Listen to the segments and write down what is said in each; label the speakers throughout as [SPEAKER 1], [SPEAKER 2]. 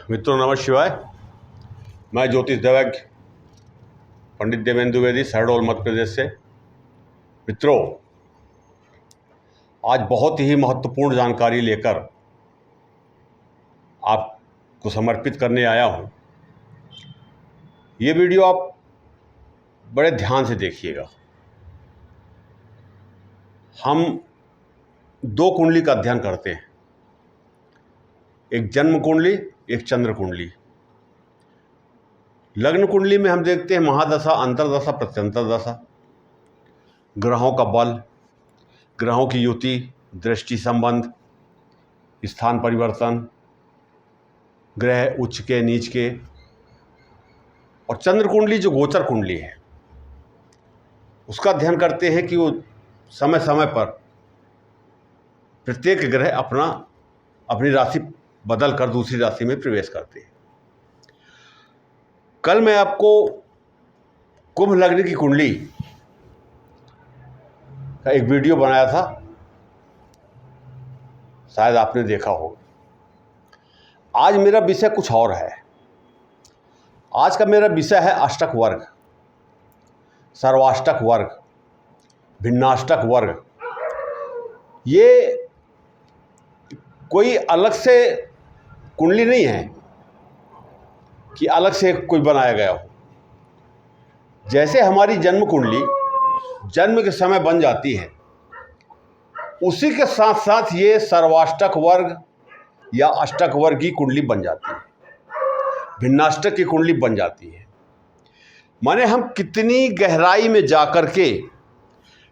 [SPEAKER 1] मित्रों नमः शिवाय। मैं ज्योतिष दैवज्ञ पंडित देवेंद्र द्विवेदी, शहडोल मध्य प्रदेश से। मित्रों, आज बहुत ही महत्वपूर्ण जानकारी लेकर आपको समर्पित करने आया हूँ। ये वीडियो आप बड़े ध्यान से देखिएगा। हम दो कुंडली का अध्ययन करते हैं, एक जन्म कुंडली, एक चंद्र कुंडली। लग्न कुंडली में हम देखते हैं महादशा, अंतरदशा, प्रत्यंतर दशा, ग्रहों का बल, ग्रहों की युति, दृष्टि संबंध, स्थान परिवर्तन, ग्रह उच्च के नीच के। और चंद्र कुंडली जो गोचर कुंडली है, उसका अध्ययन करते हैं कि वो समय समय पर प्रत्येक ग्रह अपनी राशि बदल कर दूसरी राशि में प्रवेश करते हैं। कल मैं आपको कुंभ लग्न की कुंडली का एक वीडियो बनाया था, शायद आपने देखा हो। आज मेरा विषय कुछ और है। आज का मेरा विषय है अष्टक वर्ग, सर्वाष्टक वर्ग, भिन्नाष्टक वर्ग। ये कोई अलग से कुंडली नहीं है कि अलग से कोई बनाया गया हो। जैसे हमारी जन्म कुंडली जन्म के समय बन जाती है, उसी के साथ साथ ये सर्वाष्टक वर्ग या अष्टक वर्ग की कुंडली बन जाती है, भिन्नाष्टक की कुंडली बन जाती है। माने हम कितनी गहराई में जाकर के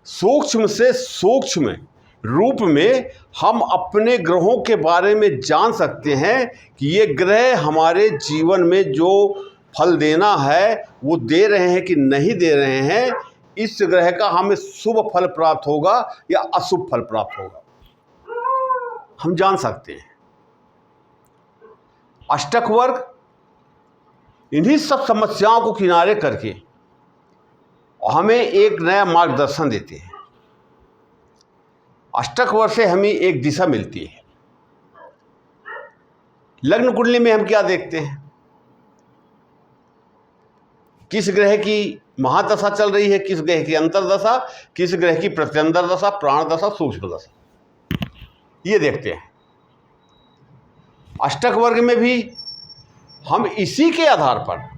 [SPEAKER 1] सूक्ष्म से सूक्ष्म रूप में हम अपने ग्रहों के बारे में जान सकते हैं कि ये ग्रह हमारे जीवन में जो फल देना है वो दे रहे हैं कि नहीं दे रहे हैं। इस ग्रह का हमें शुभ फल प्राप्त होगा या अशुभ फल प्राप्त होगा, हम जान सकते हैं। अष्टक वर्ग इन्हीं सब समस्याओं को किनारे करके हमें एक नया मार्गदर्शन देते हैं। अष्टक वर्ग से हमें एक दिशा मिलती है। लग्न कुंडली में हम क्या देखते हैं, किस ग्रह की महादशा चल रही है, किस ग्रह की अंतरदशा, किस ग्रह की प्रत्यंतर दशा, प्राण दशा, सूक्ष्म दशा, ये देखते हैं। अष्टक वर्ग में भी हम इसी के आधार पर,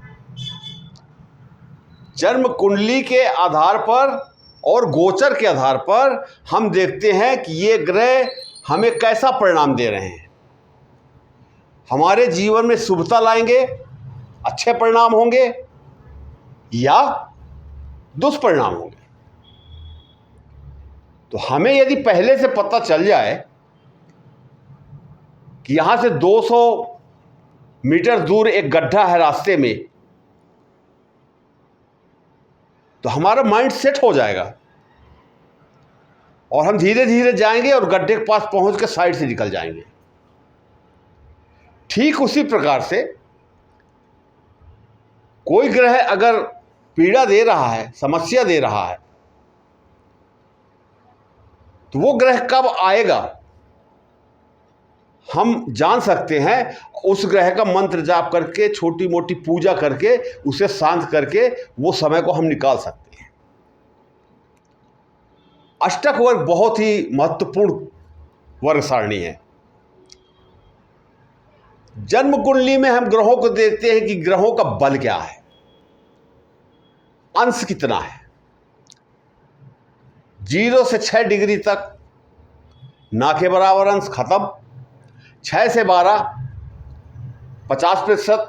[SPEAKER 1] जन्म कुंडली के आधार पर और गोचर के आधार पर हम देखते हैं कि ये ग्रह हमें कैसा परिणाम दे रहे हैं। हमारे जीवन में शुभता लाएंगे, अच्छे परिणाम होंगे या दुष्परिणाम होंगे। तो हमें यदि पहले से पता चल जाए कि यहां से 200 मीटर दूर एक गड्ढा है रास्ते में, तो हमारा माइंड सेट हो जाएगा और हम धीरे धीरे जाएंगे और गड्ढे के पास पहुंच के साइड से निकल जाएंगे। ठीक उसी प्रकार से कोई ग्रह अगर पीड़ा दे रहा है, समस्या दे रहा है, तो वो ग्रह कब आएगा हम जान सकते हैं। उस ग्रह का मंत्र जाप करके, छोटी मोटी पूजा करके, उसे शांत करके वो समय को हम निकाल सकते हैं। अष्टक वर्ग बहुत ही महत्वपूर्ण वर्ग सारणी है। जन्म कुंडली में हम ग्रहों को देखते हैं कि ग्रहों का बल क्या है, अंश कितना है। 0 से 6 डिग्री तक ना के बराबर अंश खत्म, 6 से 12 50%,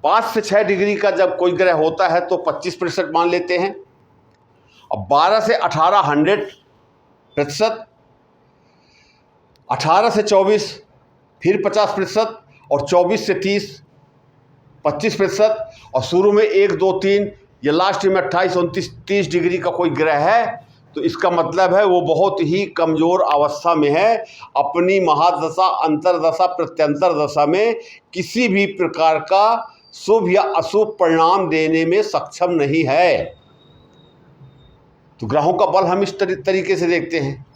[SPEAKER 1] 5 से 6 डिग्री का जब कोई ग्रह होता है तो 25% मान लेते हैं, और 12 से 18 100%, 18 से 24 फिर 50%, और 24 से 30 25%, और शुरू में 1 2 3 या लास्ट में 28 29 30 डिग्री का कोई ग्रह है, तो इसका मतलब है वो बहुत ही कमज़ोर अवस्था में है। अपनी महादशा, अंतरदशा, प्रत्यंतर दशा में किसी भी प्रकार का शुभ या अशुभ परिणाम देने में सक्षम नहीं है। तो ग्रहों का बल हम इस तरीके से देखते हैं।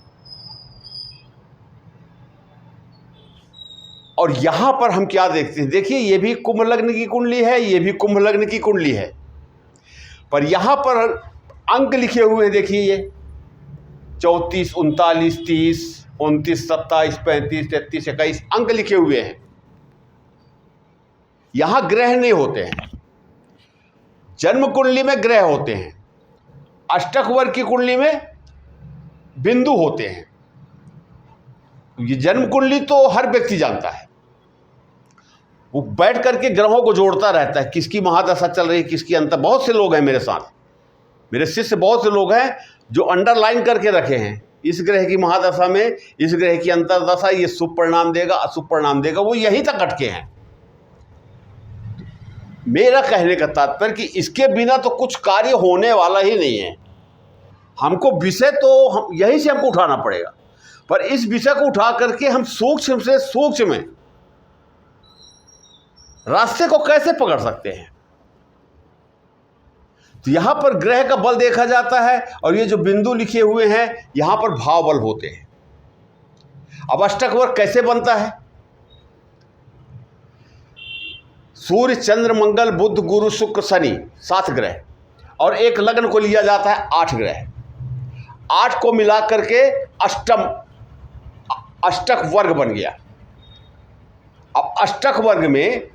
[SPEAKER 1] और यहां पर हम क्या देखते हैं, देखिए ये भी कुंभ लग्न की कुंडली है, ये भी कुंभ लग्न की कुंडली है, पर यहां पर अंक लिखे हुए हैं, देखिए ये 34, 39, 30, 29, 27, 35, 33, 21 अंक लिखे हुए हैं। यहां ग्रह नहीं होते हैं, जन्म कुंडली में ग्रह होते हैं, अष्टक वर्ग की कुंडली में बिंदु होते हैं। ये जन्म कुंडली तो हर व्यक्ति जानता है, वो बैठ करके ग्रहों को जोड़ता रहता है, किसकी महादशा चल रही है, किसकी अंतर। बहुत से लोग हैं मेरे साथ, मेरे शिष्य बहुत से लोग हैं जो अंडरलाइन करके रखे हैं, इस ग्रह की महादशा में इस ग्रह की अंतरदशा ये शुभ परिणाम देगा, अशुभ परिणाम देगा, वो यहीं तक अटके हैं। मेरा कहने का तात्पर्य कि इसके बिना तो कुछ कार्य होने वाला ही नहीं है। हमको विषय तो हम यहीं से हमको उठाना पड़ेगा, पर इस विषय को उठा करके हम सूक्ष्म से सूक्ष्म रास्ते को कैसे पकड़ सकते हैं। तो यहां पर ग्रह का बल देखा जाता है, और ये जो बिंदु लिखे हुए हैं यहां पर भाव बल होते हैं। अब अष्टक वर्ग कैसे बनता है? सूर्य, चंद्र, मंगल, बुध, गुरु, शुक्र, शनि, 7 ग्रह, और एक लग्न को लिया जाता है 8 ग्रह। 8 को मिला करके अष्टक वर्ग बन गया। अब अष्टक वर्ग में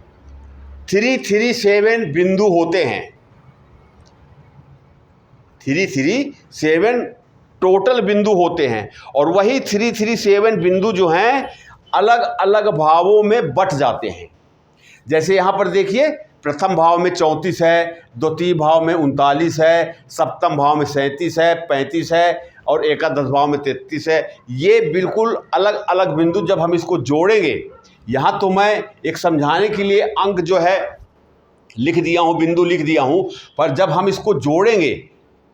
[SPEAKER 1] 337 बिंदु होते हैं, 337 टोटल बिंदु होते हैं, और वही 337 बिंदु जो हैं अलग अलग भावों में बट जाते हैं। जैसे यहाँ पर देखिए, प्रथम भाव में 34 है, द्वितीय भाव में 39 है, सप्तम भाव में 37 है, 35 है, और एकादश भाव में 33 है। ये बिल्कुल अलग अलग बिंदु जब हम इसको जोड़ेंगे, यहाँ तो मैं एक समझाने के लिए अंक जो है लिख दिया हूँ, बिंदु लिख दिया हूँ, पर जब हम इसको जोड़ेंगे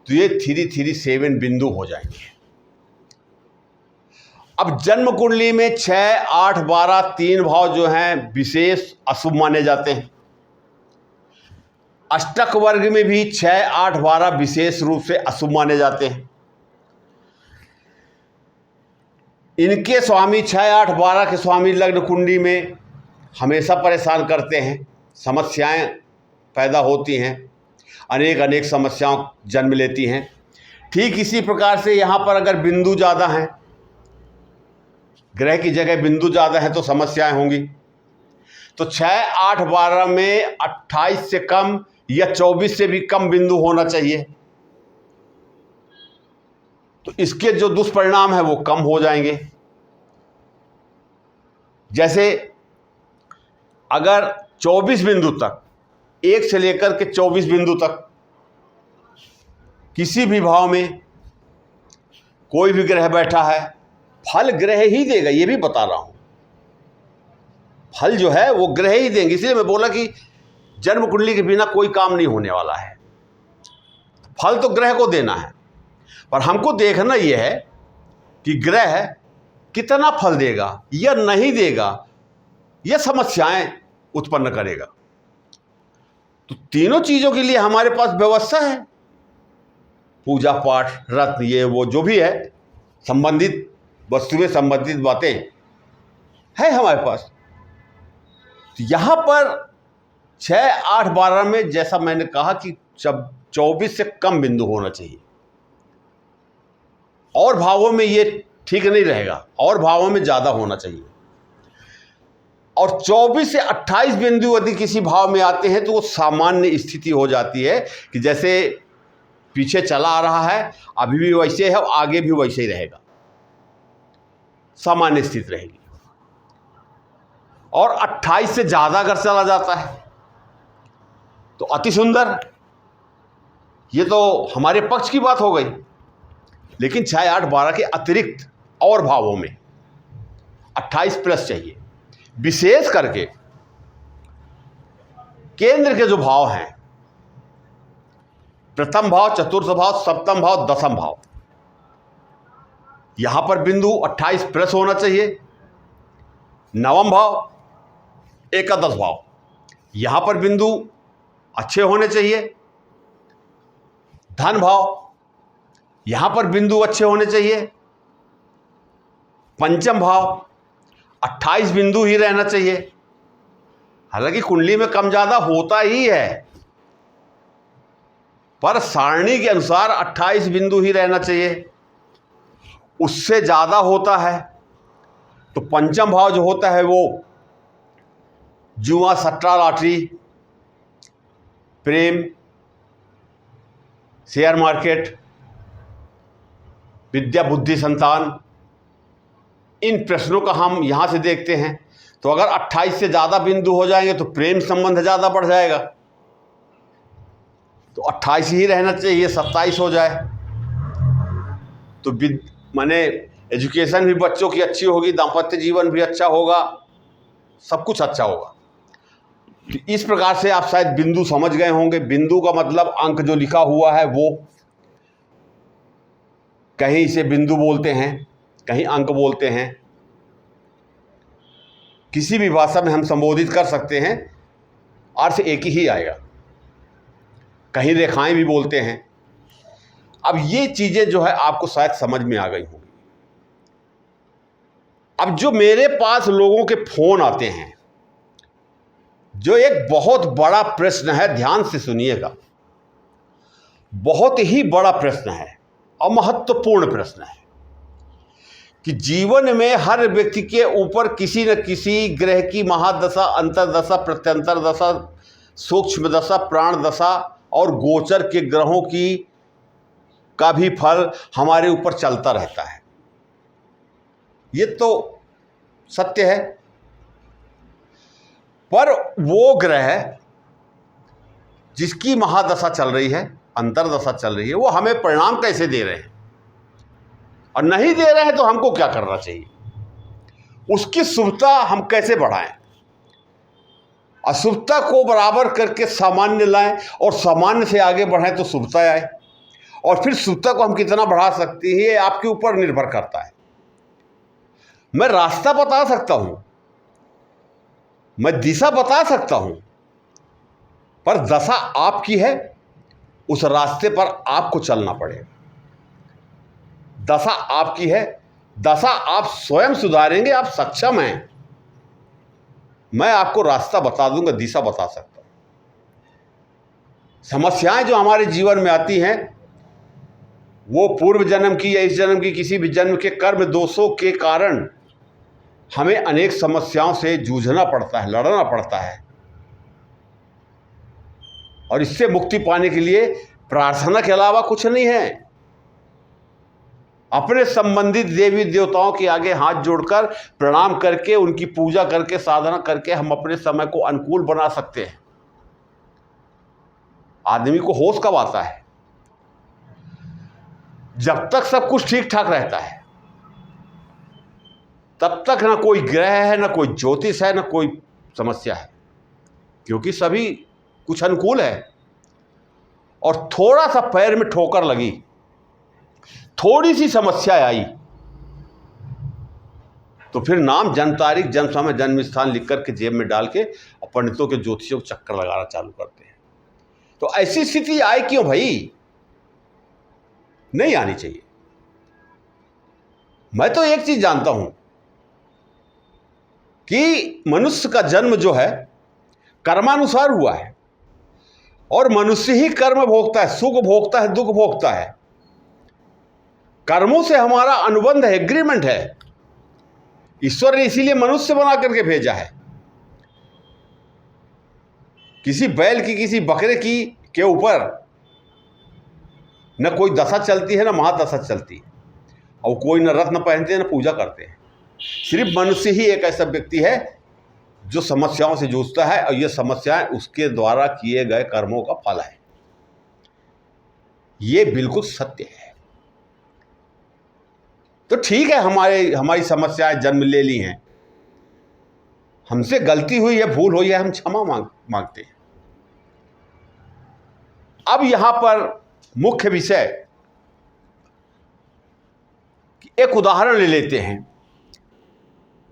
[SPEAKER 1] तो ये 337 बिंदु हो जाएंगे। अब जन्म कुंडली में 6, 8, 12 3 भाव जो हैं विशेष अशुभ माने जाते हैं। अष्टक वर्ग में भी 6, 8, 12 विशेष रूप से अशुभ माने जाते हैं। इनके स्वामी 6, 8, 12 के स्वामी लग्न कुंडली में हमेशा परेशान करते हैं, समस्याएं पैदा होती हैं, अनेक अनेक समस्याओं जन्म लेती हैं। ठीक इसी प्रकार से यहाँ पर अगर बिंदु ज़्यादा हैं, ग्रह की जगह बिंदु ज़्यादा है तो समस्याएं होंगी। तो 6, 8, 12 में 28 से कम या 24 से भी कम बिंदु होना चाहिए, तो इसके जो दुष्परिणाम है वो कम हो जाएंगे। जैसे अगर 24 बिंदु तक, 1 से लेकर के 24 बिंदु तक किसी भी भाव में कोई भी ग्रह बैठा है, फल ग्रह ही देगा, ये भी बता रहा हूं। फल जो है वो ग्रह ही देंगे, इसलिए मैं बोला कि जन्म कुंडली के बिना कोई काम नहीं होने वाला है। फल तो ग्रह को देना है, पर हमको देखना यह है कि ग्रह कितना फल देगा या नहीं देगा, यह समस्याएं उत्पन्न करेगा। तो तीनों चीज़ों के लिए हमारे पास व्यवस्था है, पूजा पाठ, रत्न, ये वो जो भी है, संबंधित वस्तुएं, संबंधित बातें है हमारे पास। तो यहाँ पर 6, 8, 12 में जैसा मैंने कहा कि 24 से कम बिंदु होना चाहिए, और भावों में ये ठीक नहीं रहेगा, और भावों में ज़्यादा होना चाहिए। और 24 से 28 बिंदु यदि किसी भाव में आते हैं तो वो सामान्य स्थिति हो जाती है कि जैसे पीछे चला आ रहा है, अभी भी वैसे है, आगे भी वैसे ही रहेगा, सामान्य स्थिति रहेगी। और 28 से ज़्यादा अगर चला जाता है तो अति सुंदर, ये तो हमारे पक्ष की बात हो गई। लेकिन 6, 8, 12 के अतिरिक्त और भावों में 28 प्लस चाहिए। विशेष करके केंद्र के जो भाव हैं, प्रथम भाव, चतुर्थ भाव, सप्तम भाव, दसम भाव, यहां पर बिंदु 28 प्लस होना चाहिए। नवम भाव, एकादश भाव, यहां पर बिंदु अच्छे होने चाहिए। धन भाव, यहां पर बिंदु अच्छे होने चाहिए। पंचम भाव, 28 बिंदु ही रहना चाहिए। हालांकि कुंडली में कम ज़्यादा होता ही है, पर सारणी के अनुसार 28 बिंदु ही रहना चाहिए। उससे ज़्यादा होता है तो पंचम भाव जो होता है वो जुआ, सट्टा, लॉटरी, प्रेम, शेयर मार्केट, विद्या, बुद्धि, संतान, इन प्रश्नों का हम यहाँ से देखते हैं। तो अगर 28 से ज़्यादा बिंदु हो जाएंगे तो प्रेम संबंध ज़्यादा बढ़ जाएगा, तो 28 ही रहना चाहिए। 27 हो जाए तो माने एजुकेशन भी बच्चों की अच्छी होगी, दाम्पत्य जीवन भी अच्छा होगा, सब कुछ अच्छा होगा। तो इस प्रकार से आप शायद बिंदु समझ गए होंगे। बिंदु का मतलब अंक जो लिखा हुआ है वो, कहीं इसे बिंदु बोलते हैं, कहीं अंक बोलते हैं। किसी भी भाषा में हम संबोधित कर सकते हैं, अर्थ एक ही आएगा। कहीं रेखाएं भी बोलते हैं। अब ये चीज़ें जो है आपको शायद समझ में आ गई होंगी। अब जो मेरे पास लोगों के फोन आते हैं, जो एक बहुत बड़ा प्रश्न है, ध्यान से सुनिएगा, बहुत ही बड़ा प्रश्न है और महत्वपूर्ण प्रश्न है कि जीवन में हर व्यक्ति के ऊपर किसी न किसी ग्रह की महादशा, अंतर्दशा, प्रत्यंतर दशा, सूक्ष्म दशा, प्राण दशा और गोचर के ग्रहों का भी फल हमारे ऊपर चलता रहता है। ये तो सत्य है। पर वो ग्रह जिसकी महादशा चल रही है, अंतर्दशा चल रही है, वो हमें परिणाम कैसे दे रहे हैं, और नहीं दे रहे हैं तो हमको क्या करना चाहिए, उसकी शुभता हम कैसे बढ़ाएं, अशुभता को बराबर करके सामान्य लाएं और सामान्य से आगे बढ़ें तो शुभता आए, और फिर शुभता को हम कितना बढ़ा सकते हैं ये आपके ऊपर निर्भर करता है। मैं रास्ता बता सकता हूं, मैं दिशा बता सकता हूं, पर दशा आपकी है, उस रास्ते पर आपको चलना पड़ेगा। दशा आपकी है, दशा आप स्वयं सुधारेंगे, आप सक्षम हैं। मैं आपको रास्ता बता दूंगा, दिशा बता सकता हूं। समस्याएं जो हमारे जीवन में आती हैं वो पूर्व जन्म की या इस जन्म की किसी भी जन्म के कर्म दोषों के कारण हमें अनेक समस्याओं से जूझना पड़ता है, लड़ना पड़ता है, और इससे मुक्ति पाने के लिए प्रार्थना के अलावा कुछ नहीं है। अपने संबंधित देवी देवताओं के आगे हाथ जोड़कर प्रणाम करके, उनकी पूजा करके, साधना करके हम अपने समय को अनुकूल बना सकते हैं। आदमी को होश कब आता है? जब तक सब कुछ ठीक ठाक रहता है, तब तक ना कोई ग्रह है, ना कोई ज्योतिष है, ना कोई समस्या है, क्योंकि सभी कुछ अनुकूल है। और थोड़ा सा पैर में ठोकर लगी, थोड़ी सी समस्या आई, तो फिर नाम, जन्म तारीख, जन्म समय, जन्म स्थान लिख करके जेब में डाल के और पंडितों के ज्योतिषियों को चक्कर लगाना चालू करते हैं। तो ऐसी स्थिति आए क्यों भाई? नहीं आनी चाहिए। मैं तो एक चीज जानता हूं कि मनुष्य का जन्म जो है कर्मानुसार हुआ है, और मनुष्य ही कर्म भोगता है, सुख भोगता है, दुख भोगता है। कर्मों से हमारा अनुबंध है, एग्रीमेंट है। ईश्वर ने इसीलिए मनुष्य बना करके भेजा है। किसी बैल की, किसी बकरे की के ऊपर न कोई दशा चलती है, न महादशा चलती है, और कोई न रत्न पहनते हैं, न पूजा करते हैं। सिर्फ मनुष्य ही एक ऐसा व्यक्ति है जो समस्याओं से जूझता है, और ये समस्याएं उसके द्वारा किए गए कर्मों का फल है। ये बिल्कुल सत्य है। तो ठीक है, हमारी समस्याएं जन्म ले ली हैं, हमसे गलती हुई है, भूल हुई है, हम क्षमा मांगते हैं। अब यहां पर मुख्य विषय, एक उदाहरण ले लेते हैं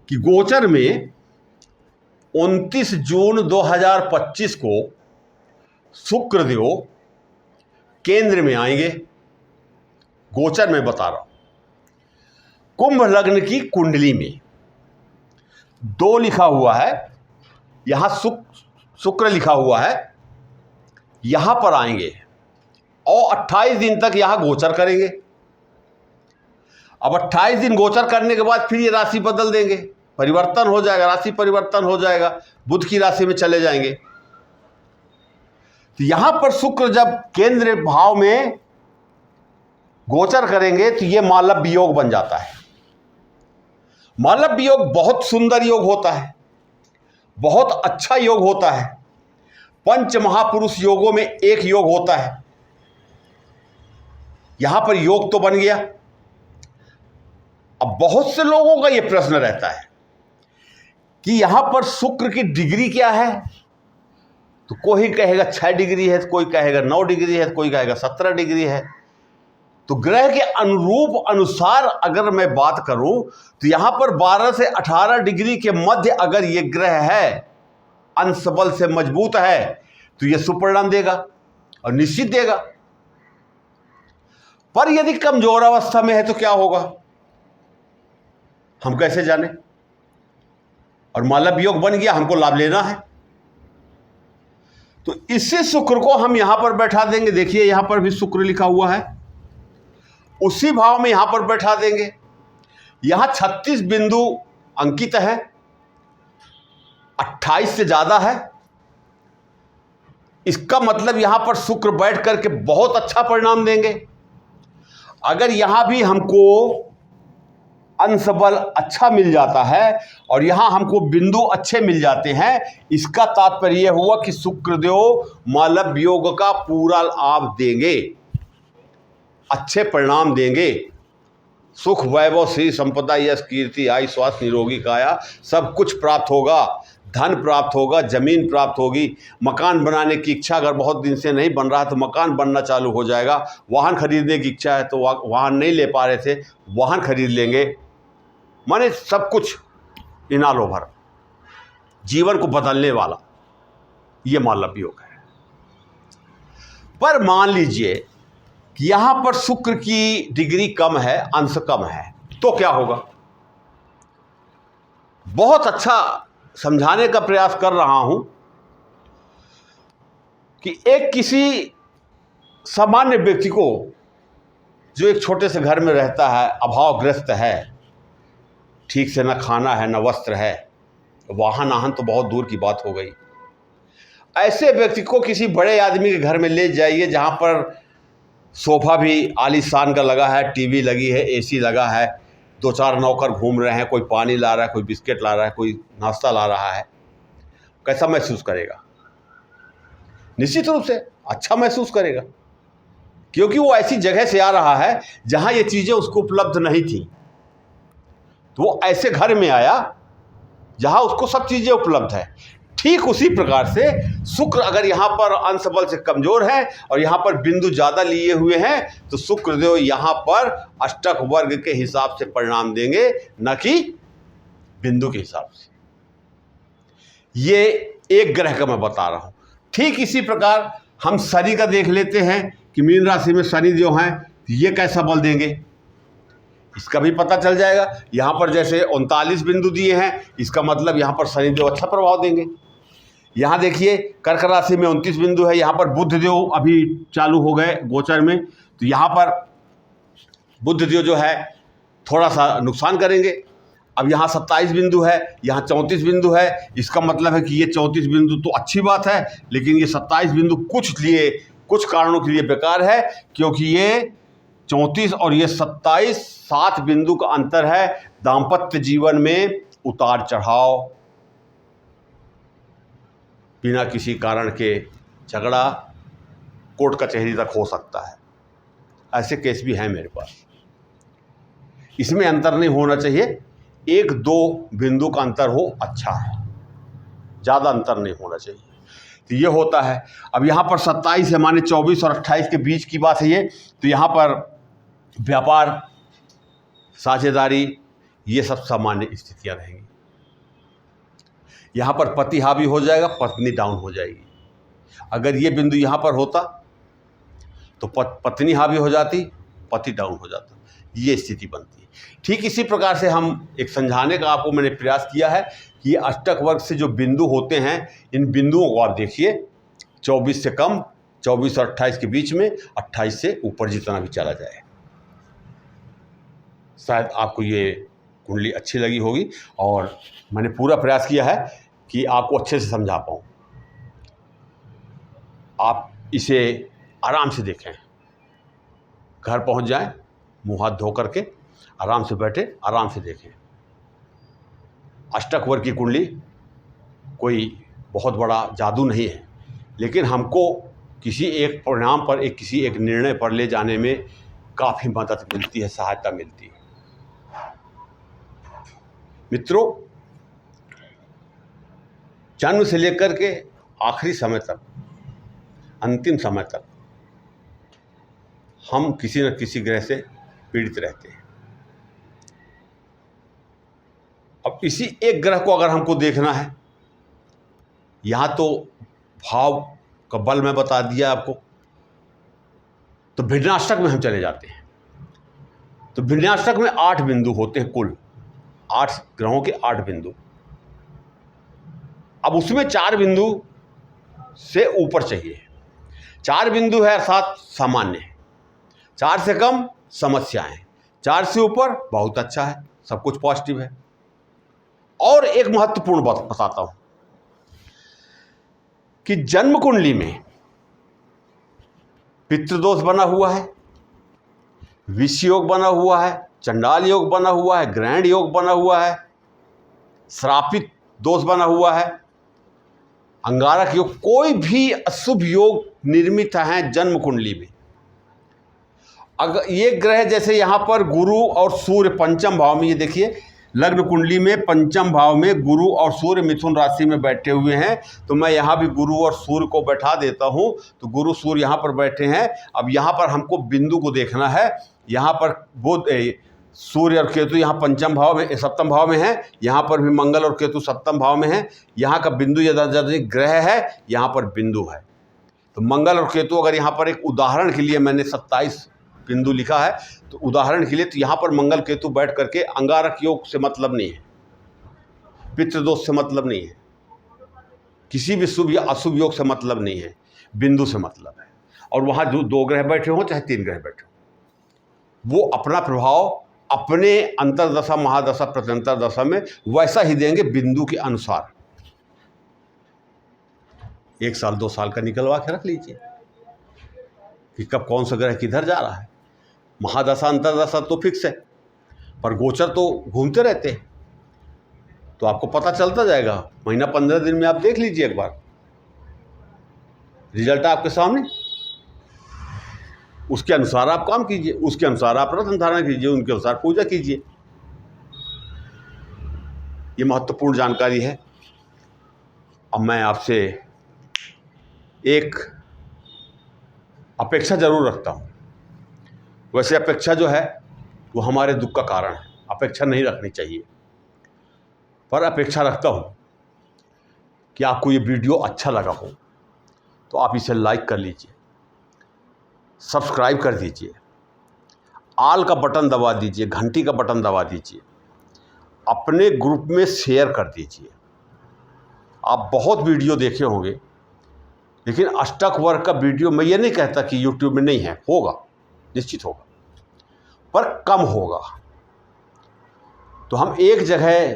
[SPEAKER 1] कि गोचर में 29 जून 2025 को शुक्रदेव केंद्र में आएंगे। गोचर में बता रहा हूं, कुंभ लग्न की कुंडली में 2 लिखा हुआ है, यहाँ शुक्र लिखा हुआ है, यहाँ पर आएंगे और 28 दिन तक यहाँ गोचर करेंगे। अब 28 दिन गोचर करने के बाद फिर ये राशि बदल देंगे, परिवर्तन हो जाएगा, राशि परिवर्तन हो जाएगा, बुध की राशि में चले जाएंगे। तो यहां पर शुक्र जब केंद्र भाव में गोचर करेंगे तो ये मालव्य योग बन जाता है। मालव्य योग बहुत सुंदर योग होता है, बहुत अच्छा योग होता है। 5 महापुरुष योगों में एक योग होता है। यहां पर योग तो बन गया। अब बहुत से लोगों का यह प्रश्न रहता है कि यहां पर शुक्र की डिग्री क्या है। तो कोई कहेगा 6 डिग्री है, कोई कहेगा 9 डिग्री है, कोई कहेगा 17 डिग्री है। तो ग्रह के अनुरूप अनुसार अगर मैं बात करूं तो यहां पर 12 से 18 डिग्री के मध्य अगर ये ग्रह है, अंश बल से मजबूत है, तो ये सुपरिणाम देगा और निश्चित देगा। पर यदि कमजोर अवस्था में है तो क्या होगा, हम कैसे जाने। और मालव्य योग बन गया, हमको लाभ लेना है, तो इसी शुक्र को हम यहां पर बैठा देंगे। देखिए यहां पर भी शुक्र लिखा हुआ है, उसी भाव में यहां पर बैठा देंगे। यहां 36 बिंदु अंकित है, 28 से ज्यादा है। इसका मतलब यहां पर शुक्र बैठ करके बहुत अच्छा परिणाम देंगे। अगर यहां भी हमको अंश बल अच्छा मिल जाता है और यहां हमको बिंदु अच्छे मिल जाते हैं, इसका तात्पर्य यह हुआ कि शुक्रदेव मालव्य योग का पूरा लाभ देंगे, अच्छे परिणाम देंगे। सुख, वैभव, श्री संपदा, यश, कीर्ति, आयु, स्वास्थ्य, निरोगी काया, सब कुछ प्राप्त होगा। धन प्राप्त होगा, जमीन प्राप्त होगी। मकान बनाने की इच्छा अगर बहुत दिन से नहीं बन रहा तो मकान बनना चालू हो जाएगा। वाहन खरीदने की इच्छा है तो वाहन नहीं ले पा रहे थे, वाहन खरीद लेंगे। माने सब कुछ इनाल ओभर, जीवन को बदलने वाला ये मालव्य योग है। पर मान लीजिए कि यहां पर शुक्र की डिग्री कम है, अंश कम है, तो क्या होगा। बहुत अच्छा समझाने का प्रयास कर रहा हूं कि एक किसी सामान्य व्यक्ति को जो एक छोटे से घर में रहता है, अभावग्रस्त है, ठीक से न खाना है न वस्त्र है, वाहन आहन तो बहुत दूर की बात हो गई, ऐसे व्यक्ति को किसी बड़े आदमी के घर में ले जाइए जहां पर सोफा भी आलीशान का लगा है, टीवी लगी है, एसी लगा है, 2-4 नौकर घूम रहे हैं, कोई पानी ला रहा है, कोई बिस्किट ला रहा है, कोई नाश्ता ला रहा है, कैसा महसूस करेगा। निश्चित रूप से अच्छा महसूस करेगा, क्योंकि वो ऐसी जगह से आ रहा है जहां ये चीज़ें उसको उपलब्ध नहीं थी। तो वो ऐसे घर में आया जहां उसको सब चीज़ें उपलब्ध है। ठीक उसी प्रकार से शुक्र अगर यहाँ पर अंश बल से कमजोर है और यहाँ पर बिंदु ज़्यादा लिए हुए हैं तो शुक्रदेव यहाँ पर अष्टक वर्ग के हिसाब से परिणाम देंगे, न कि बिंदु के हिसाब से। ये एक ग्रह का मैं बता रहा हूँ। ठीक इसी प्रकार हम शनि का देख लेते हैं कि मीन राशि में शनि जो हैं ये कैसा बल देंगे, इसका भी पता चल जाएगा। यहाँ पर जैसे 39 बिंदु दिए हैं, इसका मतलब यहाँ पर शनिदेव अच्छा प्रभाव देंगे। यहाँ देखिए कर्क राशि में 29 बिंदु है, यहाँ पर बुधदेव अभी चालू हो गए गोचर में, तो यहाँ पर बुधदेव जो है थोड़ा सा नुकसान करेंगे। अब यहाँ 27 बिंदु है, यहाँ 34 बिंदु है, इसका मतलब है कि ये 34 बिंदु तो अच्छी बात है, लेकिन ये 27 बिंदु कुछ कारणों के लिए बेकार है, क्योंकि ये 34 और ये 27 7 बिंदु का अंतर है। दाम्पत्य जीवन में उतार चढ़ाव, बिना किसी कारण के झगड़ा, कोर्ट कचहरी तक हो सकता है। ऐसे केस भी हैं मेरे पास। इसमें अंतर नहीं होना चाहिए, 1-2 बिंदु का अंतर हो अच्छा है, ज़्यादा अंतर नहीं होना चाहिए। तो ये होता है। अब यहाँ पर 27 है, माने 24 और 28 के बीच की बात है ये। तो यहाँ पर व्यापार, साझेदारी, ये सब सामान्य स्थितियाँ रहेंगी। यहाँ पर पति हावी हो जाएगा, पत्नी डाउन हो जाएगी। अगर ये बिंदु यहाँ पर होता तो पत्नी हावी हो जाती, पति डाउन हो जाता। ये स्थिति बनती है। ठीक इसी प्रकार से हम एक समझाने का आपको मैंने प्रयास किया है कि ये अष्टक वर्ग से जो बिंदु होते हैं, इन बिंदुओं को आप देखिए, 24 से कम, 24 और 28 के बीच में, 28 से ऊपर जितना भी चला जाए। शायद आपको ये कुंडली अच्छी लगी होगी और मैंने पूरा प्रयास किया है कि आपको अच्छे से समझा पाऊँ। आप इसे आराम से देखें, घर पहुंच जाएं, मुंह हाथ धो करके आराम से बैठे, आराम से देखें। अष्टक वर्ग की कुंडली कोई बहुत बड़ा जादू नहीं है, लेकिन हमको किसी एक परिणाम पर, किसी एक निर्णय पर ले जाने में काफ़ी मदद मिलती है, सहायता मिलती है। मित्रों, जन्म से लेकर के आखिरी समय तक, अंतिम समय तक हम किसी न किसी ग्रह से पीड़ित रहते हैं। अब इसी एक ग्रह को अगर हमको देखना है, यहाँ तो भाव का बल मैं बता दिया आपको, तो भिन्नाष्टक में हम चले जाते हैं। तो भिन्नाष्टक में 8 बिंदु होते हैं, कुल 8 ग्रहों के 8 बिंदु। अब उसमें 4 बिंदु से ऊपर चाहिए। 4 बिंदु है अर्थात सामान्य है, 4 से कम समस्याएं, 4 से ऊपर बहुत अच्छा है, सब कुछ पॉजिटिव है। और एक महत्वपूर्ण बात बताता हूं कि जन्म कुंडली में पितृदोष बना हुआ है, विष योग बना हुआ है, चंडाल योग बना हुआ है, ग्रहण योग बना हुआ है, श्रापित दोष बना हुआ है, अंगारक योग, कोई भी अशुभ योग निर्मित है जन्म कुंडली में। अगर ये ग्रह जैसे यहाँ पर गुरु और सूर्य पंचम भाव में, ये देखिए लग्न कुंडली में पंचम भाव में गुरु और सूर्य मिथुन राशि में बैठे हुए हैं, तो मैं यहाँ भी गुरु और सूर्य को बैठा देता हूँ। तो गुरु सूर्य यहाँ पर बैठे हैं। अब यहाँ पर हमको बिंदु को देखना है। यहाँ पर बुध, सूर्य और केतु यहाँ पंचम भाव में, सप्तम भाव में है। यहाँ पर भी मंगल और केतु सप्तम भाव में है। यहाँ का बिंदु यदि ग्रह है, यहाँ पर बिंदु है। तो मंगल और केतु, अगर यहाँ पर एक उदाहरण के लिए मैंने 27 बिंदु लिखा है, तो उदाहरण के लिए तो यहाँ पर मंगल केतु बैठ करके अंगारक योग से मतलब नहीं है, पितृदोष से मतलब नहीं है, किसी भी शुभ या अशुभ योग से मतलब नहीं है, बिंदु से मतलब है। और वहाँ जो 2 ग्रह बैठे हों चाहे 3 ग्रह बैठे हों, वो अपना प्रभाव अपने अंतर्दशा, महादशा, प्रत्यंतर दशा में वैसा ही देंगे बिंदु के अनुसार। 1 साल 2 साल का निकलवा के रख लीजिए कि कब कौन सा ग्रह किधर जा रहा है। महादशा अंतर्दशा तो फिक्स है, पर गोचर तो घूमते रहते हैं, तो आपको पता चलता जाएगा। महीना 15 दिन में आप देख लीजिए एक बार, रिजल्ट आपके सामने। उसके अनुसार आप काम कीजिए, उसके अनुसार आप रत्न धारण कीजिए, उनके अनुसार पूजा कीजिए। ये महत्वपूर्ण जानकारी है। अब मैं आपसे एक अपेक्षा जरूर रखता हूँ। वैसे अपेक्षा जो है वो हमारे दुख का कारण है, अपेक्षा नहीं रखनी चाहिए, पर अपेक्षा रखता हूँ कि आपको ये वीडियो अच्छा लगा हो तो आप इसे लाइक कर लीजिए, सब्सक्राइब कर दीजिए, आल का बटन दबा दीजिए, घंटी का बटन दबा दीजिए, अपने ग्रुप में शेयर कर दीजिए। आप बहुत वीडियो देखे होंगे, लेकिन अष्टक वर्ग का वीडियो मैं ये नहीं कहता कि यूट्यूब में नहीं है, होगा, निश्चित होगा, पर कम होगा। तो हम एक जगह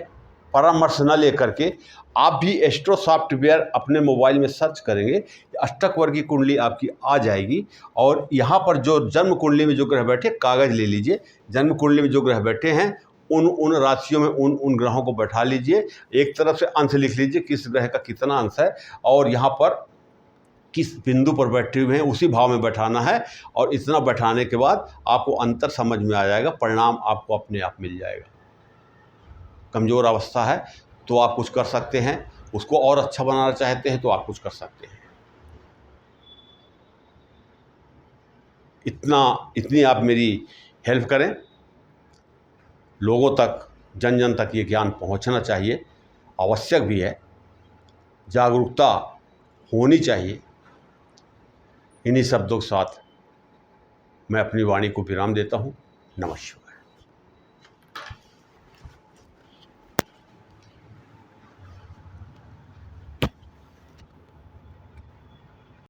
[SPEAKER 1] परामर्श न लेकर के, आप भी एस्ट्रो सॉफ्टवेयर अपने मोबाइल में सर्च करेंगे, अष्टक वर्ग की कुंडली आपकी आ जाएगी। और यहाँ पर जो जन्म कुंडली में जो ग्रह बैठे, कागज़ ले लीजिए, जन्म कुंडली में जो ग्रह बैठे हैं उन राशियों में उन ग्रहों को बैठा लीजिए। एक तरफ से अंश लिख लीजिए किस ग्रह का कितना अंश है, और यहाँ पर किस बिंदु पर बैठे हुए हैं उसी भाव में बैठाना है। और इतना बैठाने के बाद आपको अंतर समझ में आ जाएगा, परिणाम आपको अपने आप मिल जाएगा। कमज़ोर अवस्था है तो आप कुछ कर सकते हैं, उसको और अच्छा बनाना चाहते हैं तो आप कुछ कर सकते हैं। इतनी आप मेरी हेल्प करें, लोगों तक, जन जन तक ये ज्ञान पहुंचना चाहिए, आवश्यक भी है, जागरूकता होनी चाहिए। इन्हीं शब्दों के साथ मैं अपनी वाणी को विराम देता हूँ। नमस्कार।